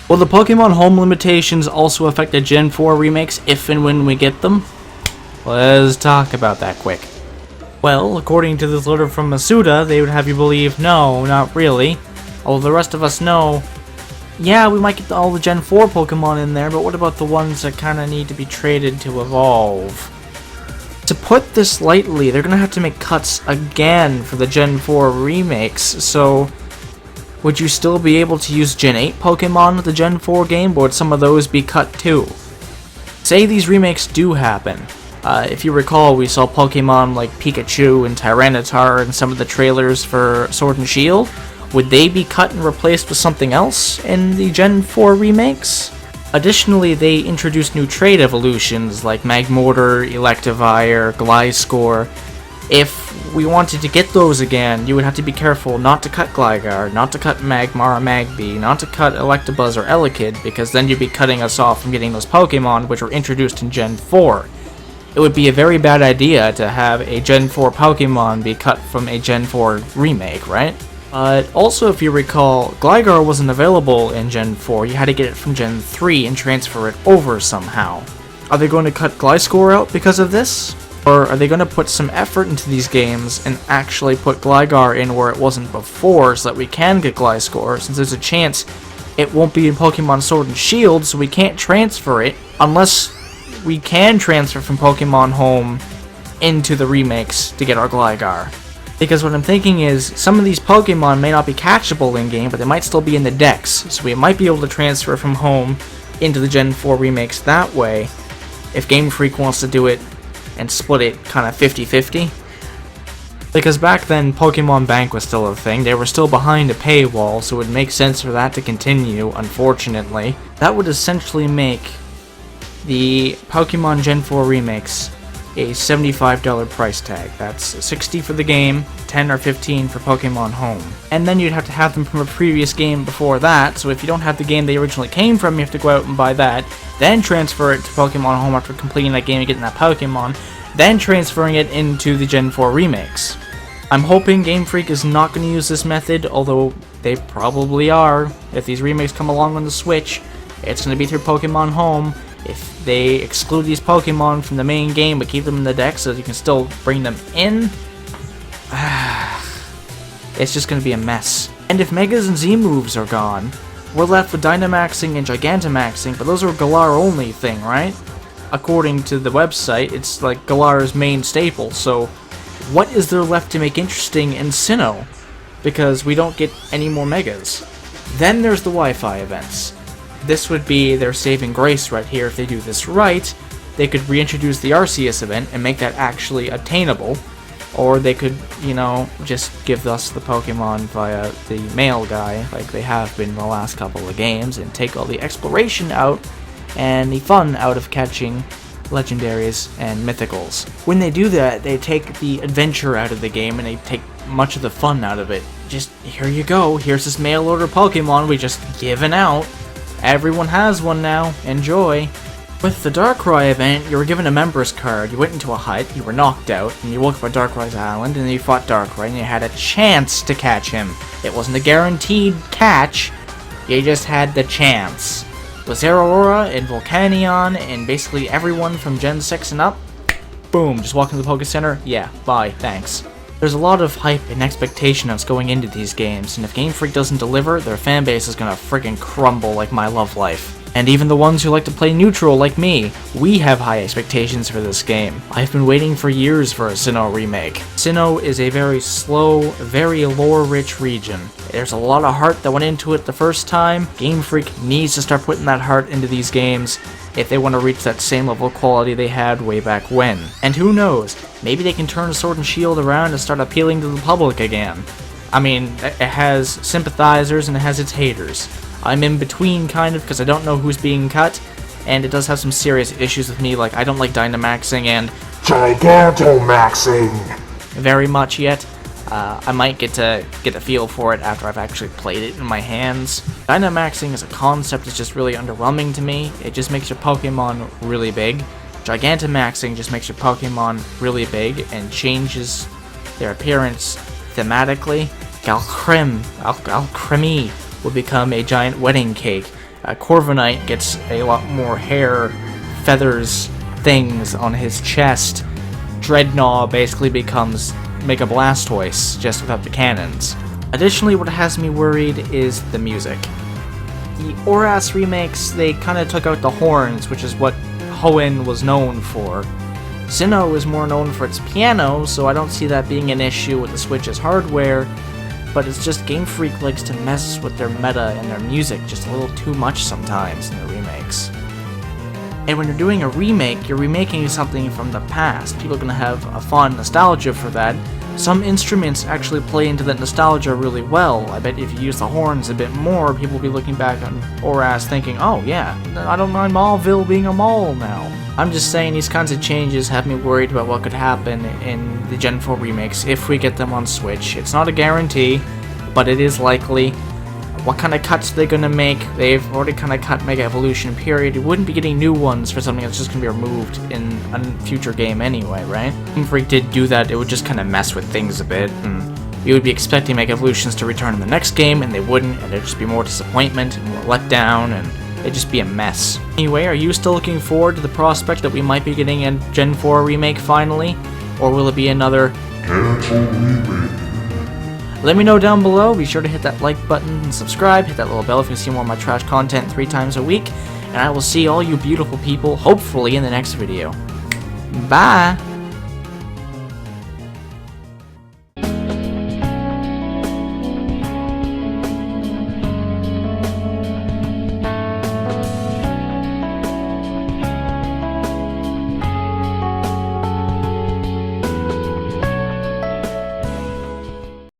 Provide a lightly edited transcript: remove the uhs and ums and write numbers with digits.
Will the Pokemon Home limitations also affect the Gen 4 remakes if and when we get them? Let's talk about that quick. Well, according to this letter from Masuda, they would have you believe no, not really. Although the rest of us know, yeah, we might get all the Gen 4 Pokemon in there, but what about the ones that kinda need to be traded to evolve? To put this lightly, they're gonna have to make cuts again for the Gen 4 remakes, so would you still be able to use Gen 8 Pokemon with the Gen 4 game, or would some of those be cut too? Say these remakes do happen. If you recall, we saw Pokemon like Pikachu and Tyranitar in some of the trailers for Sword and Shield. Would they be cut and replaced with something else in the Gen 4 remakes? Additionally, they introduced new trait evolutions like Magmortar, Electivire, Gliscor. If we wanted to get those again, you would have to be careful not to cut Gligar, not to cut Magmar or Magby, not to cut Electabuzz or Elekid, because then you'd be cutting us off from getting those Pokemon which were introduced in Gen 4. It would be a very bad idea to have a Gen 4 Pokemon be cut from a Gen 4 remake, right? But also, if you recall, Gligar wasn't available in Gen 4, you had to get it from Gen 3 and transfer it over somehow. Are they going to cut Gliscor out because of this? Or are they going to put some effort into these games and actually put Gligar in where it wasn't before so that we can get Gliscor, since there's a chance it won't be in Pokemon Sword and Shield, so we can't transfer it unless we can transfer from Pokemon Home into the remakes to get our Gligar. Because what I'm thinking is, some of these Pokemon may not be catchable in-game, but they might still be in the decks, so we might be able to transfer from Home into the Gen 4 remakes that way, if Game Freak wants to do it and split it kind of 50-50. Because back then, Pokemon Bank was still a thing, they were still behind a paywall, so it would make sense for that to continue, unfortunately. That would essentially make the Pokemon Gen 4 remakes a $75 price tag. That's $60 for the game, $10 or $15 for Pokemon Home. And then you'd have to have them from a previous game before that, so if you don't have the game they originally came from, you have to go out and buy that, then transfer it to Pokemon Home after completing that game and getting that Pokemon, then transferring it into the Gen 4 remakes. I'm hoping Game Freak is not going to use this method, although they probably are. If these remakes come along on the Switch, it's going to be through Pokemon Home. If they exclude these Pokemon from the main game but keep them in the deck so that you can still bring them in, it's just going to be a mess. And if Megas and Z moves are gone, we're left with Dynamaxing and Gigantamaxing, but those are a Galar only thing, right? According to the website, it's like Galar's main staple, so what is there left to make interesting in Sinnoh? Because we don't get any more Megas. Then there's the Wi-Fi events. This would be their saving grace right here. If they do this right, they could reintroduce the Arceus event and make that actually attainable. Or they could, just give us the Pokemon via the mail guy, like they have been in the last couple of games, and take all the exploration out and the fun out of catching legendaries and mythicals. When they do that, they take the adventure out of the game and they take much of the fun out of it. Just, here you go, here's this mail order Pokemon we just given out. Everyone has one now. Enjoy. With the Darkrai event, you were given a member's card, you went into a hut, you were knocked out, and you woke up at Darkrai's island, and then you fought Darkrai, and you had a chance to catch him. It wasn't a guaranteed catch, you just had the chance. With Zeraora and Volcanion, and basically everyone from Gen 6 and up, boom, just walk into the Poké Center, yeah, bye, thanks. There's a lot of hype and expectation that's going into these games, and if Game Freak doesn't deliver, their fanbase is gonna friggin' crumble like my love life. And even the ones who like to play neutral like me, we have high expectations for this game. I've been waiting for years for a Sinnoh remake. Sinnoh is a very slow, very lore-rich region. There's a lot of heart that went into it the first time. Game Freak needs to start putting that heart into these games if they want to reach that same level of quality they had way back when. And who knows, maybe they can turn Sword and Shield around and start appealing to the public again. I mean, it has sympathizers and it has its haters. I'm in between, kind of, because I don't know who's being cut, and it does have some serious issues with me, like I don't like Dynamaxing and Gigantamaxing very much yet. I might get a feel for it after I've actually played it in my hands. Dynamaxing as a concept is just really underwhelming to me. It just makes your Pokemon really big. Gigantamaxing just makes your Pokemon really big and changes their appearance thematically. Alcremie will become a giant wedding cake. Corviknight gets a lot more hair, feathers, things on his chest. Dreadnought basically becomes Mega Blastoise, just without the cannons. Additionally, what has me worried is the music. The ORAS remakes, they kind of took out the horns, which is what Hoenn was known for. Sinnoh is more known for its piano, so I don't see that being an issue with the Switch's hardware, but it's just Game Freak likes to mess with their meta and their music just a little too much sometimes in the remakes. And when you're doing a remake, you're remaking something from the past. People are going to have a fond nostalgia for that. Some instruments actually play into that nostalgia really well. I bet if you use the horns a bit more, people will be looking back on ORAS thinking, oh yeah, I don't mind Mallville being a mall now. I'm just saying these kinds of changes have me worried about what could happen in the Gen 4 remakes if we get them on Switch. It's not a guarantee, but it is likely. What kind of cuts are they going to make? They've already kind of cut Mega Evolution, period. You wouldn't be getting new ones for something that's just going to be removed in a future game anyway, right? Game Freak did do that, it would just kind of mess with things a bit, and you would be expecting Mega Evolutions to return in the next game, and they wouldn't, and there'd just be more disappointment and more letdown, and it'd just be a mess. Anyway, are you still looking forward to the prospect that we might be getting a Gen 4 remake finally? Or will it be another remake? Let me know down below. Be sure to hit that like button and subscribe. Hit that little bell if you see more of my trash content 3 times a week. And I will see all you beautiful people, hopefully, in the next video. Bye!